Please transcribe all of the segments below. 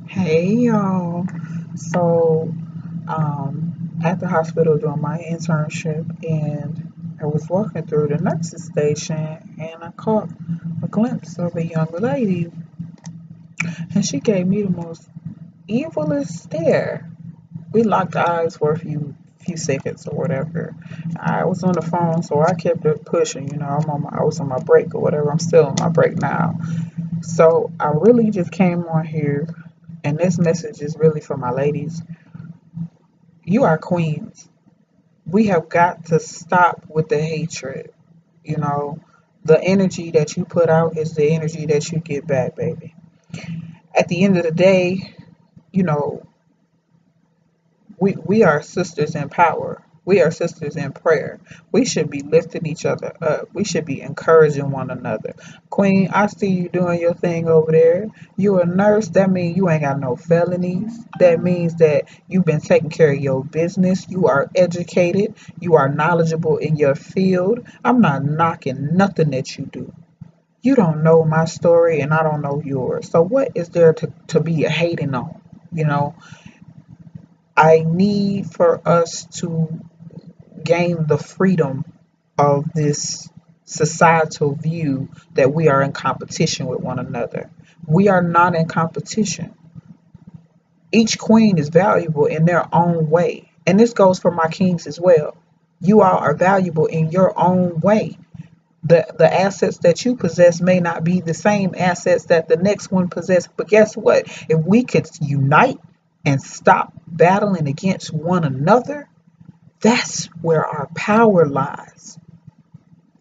Hey y'all. So, at the hospital doing my internship, and I was walking through the nurses station, and I caught a glimpse of a young lady, and she gave me the most evilest stare. We locked eyes for a few seconds or whatever. I was on the phone, so I kept it pushing. I was on my break or whatever. I'm still on my break now. So I really just came on here, and this message is really for my ladies. You are queens. We have got to stop with the hatred. You know, the energy that you put out is the energy that you get back, baby. At the end of the day, you know, we are sisters in power. We are sisters in prayer. We should be lifting each other up. We should be encouraging one another. Queen, I see you doing your thing over there. You a nurse. That means you ain't got no felonies. That means that you've been taking care of your business. You are educated. You are knowledgeable in your field. I'm not knocking nothing that you do. You don't know my story and I don't know yours. So what is there to be a hating on? You know, I need for us to gain the freedom of this societal view that we are in competition with one another. We are not in competition. Each queen is valuable in their own way. And this goes for my kings as well. You all are valuable in your own way. The assets that you possess may not be the same assets that the next one possess, but guess what? If we could unite and stop battling against one another, that's where our power lies.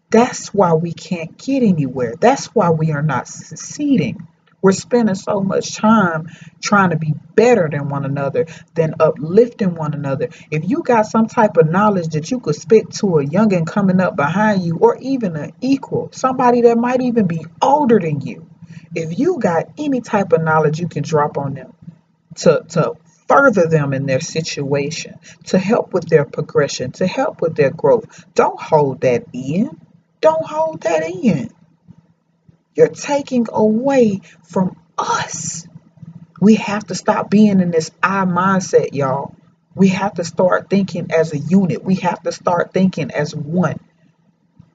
That's why we can't get anywhere. That's why we are not succeeding. We're spending so much time trying to be better than one another, than uplifting one another. If you got some type of knowledge that you could spit to a youngin' coming up behind you, or even an equal, somebody that might even be older than you, if you got any type of knowledge you can drop on them to further them in their situation, to help with their progression, to help with their growth, don't hold that in. Don't hold that in. You're taking away from us. We have to stop being in this I mindset, y'all. We have to start thinking as a unit. We have to start thinking as one,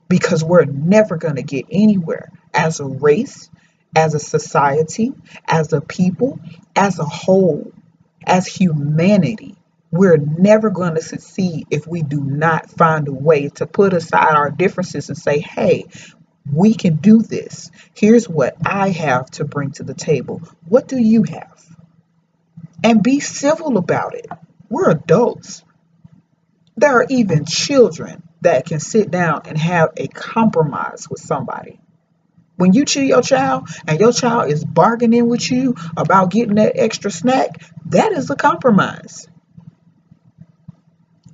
because we're never going to get anywhere as a race, as a society, as a people, as a whole, as humanity. We're never going to succeed if we do not find a way to put aside our differences and say, hey, we can do this. Here's what I have to bring to the table. What do you have? And be civil about it. We're adults. There are even children that can sit down and have a compromise with somebody. When you chew your child and your child is bargaining with you about getting that extra snack, that is a compromise.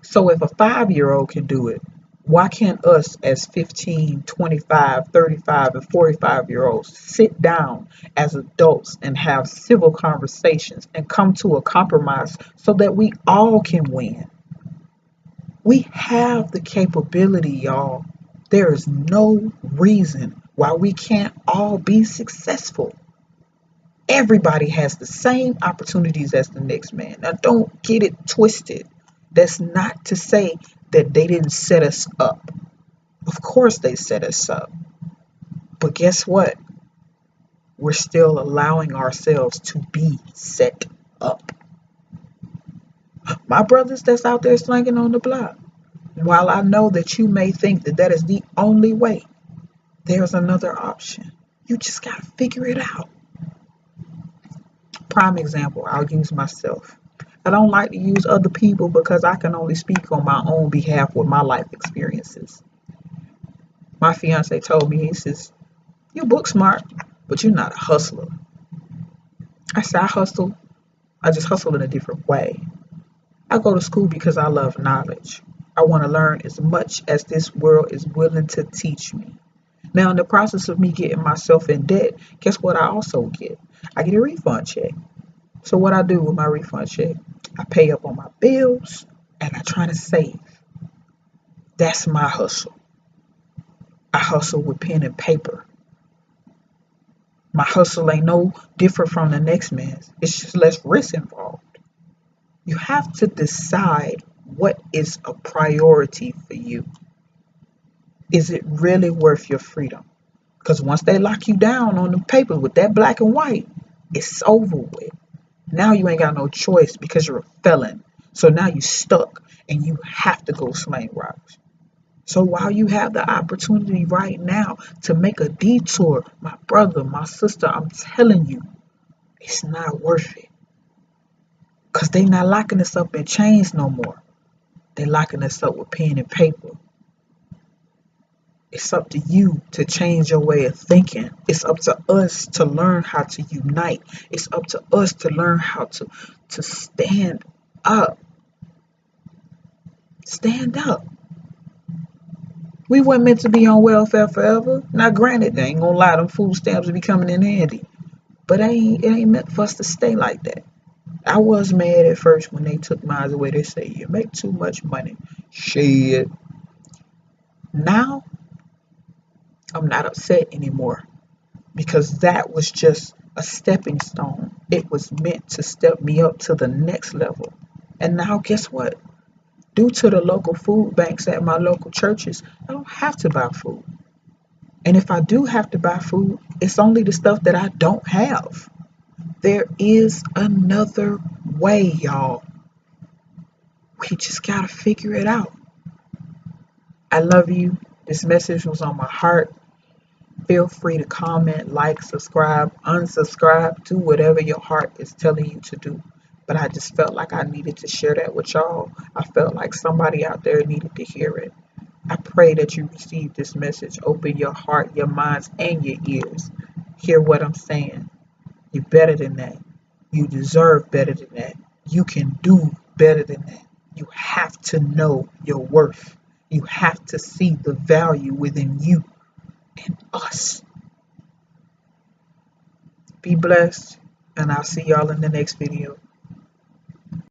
So if a 5-year old can do it, why can't us as 15, 25, 35, and 45-year olds sit down as adults and have civil conversations and come to a compromise so that we all can win? We have the capability, y'all. There is no reason why we can't all be successful. Everybody has the same opportunities as the next man. Now, don't get it twisted. That's not to say that they didn't set us up. Of course, they set us up. But guess what? We're still allowing ourselves to be set up. My brothers that's out there slanging on the block, while I know that you may think that that is the only way, there's another option. You just got to figure it out. Prime example, I'll use myself. I don't like to use other people because I can only speak on my own behalf with my life experiences. My fiance told me, he says, "You book smart, but you're not a hustler." I said, "I hustle. I just hustle in a different way. I go to school because I love knowledge. I want to learn as much as this world is willing to teach me." Now, in the process of me getting myself in debt, guess what I also get? I get a refund check. So what I do with my refund check, I pay up on my bills and I try to save. That's my hustle. I hustle with pen and paper. My hustle ain't no different from the next man's. It's just less risk involved. You have to decide what is a priority for you. Is it really worth your freedom? Because once they lock you down on the paper with that black and white, it's over with. Now you ain't got no choice because you're a felon. So now you stuck and you have to go slang robbers. So while you have the opportunity right now to make a detour, my brother, my sister, I'm telling you, it's not worth it. Because they not locking us up in chains no more. They locking us up with pen and paper. It's up to you to change your way of thinking. It's up to us to learn how to unite. It's up to us to learn how to stand up. Stand up. We weren't meant to be on welfare forever. Now granted, they ain't gonna lie, them food stamps will be coming in handy. But it ain't meant for us to stay like that. I was mad at first when they took mine away. They say, you make too much money. Shit. Now, I'm not upset anymore. Because that was just a stepping stone. It was meant to step me up to the next level. And now guess what? Due to the local food banks at my local churches, I don't have to buy food. And if I do have to buy food, it's only the stuff that I don't have. There is another way, y'all. We just gotta figure it out. I love you. This message was on my heart. Feel free to comment, like, subscribe, unsubscribe, do whatever your heart is telling you to do. But I just felt like I needed to share that with y'all. I felt like somebody out there needed to hear it. I pray that you receive this message. Open your heart, your minds, and your ears. Hear what I'm saying. You're better than that. You deserve better than that. You can do better than that. You have to know your worth. You have to see the value within you and us. Be blessed, and I'll see y'all in the next video.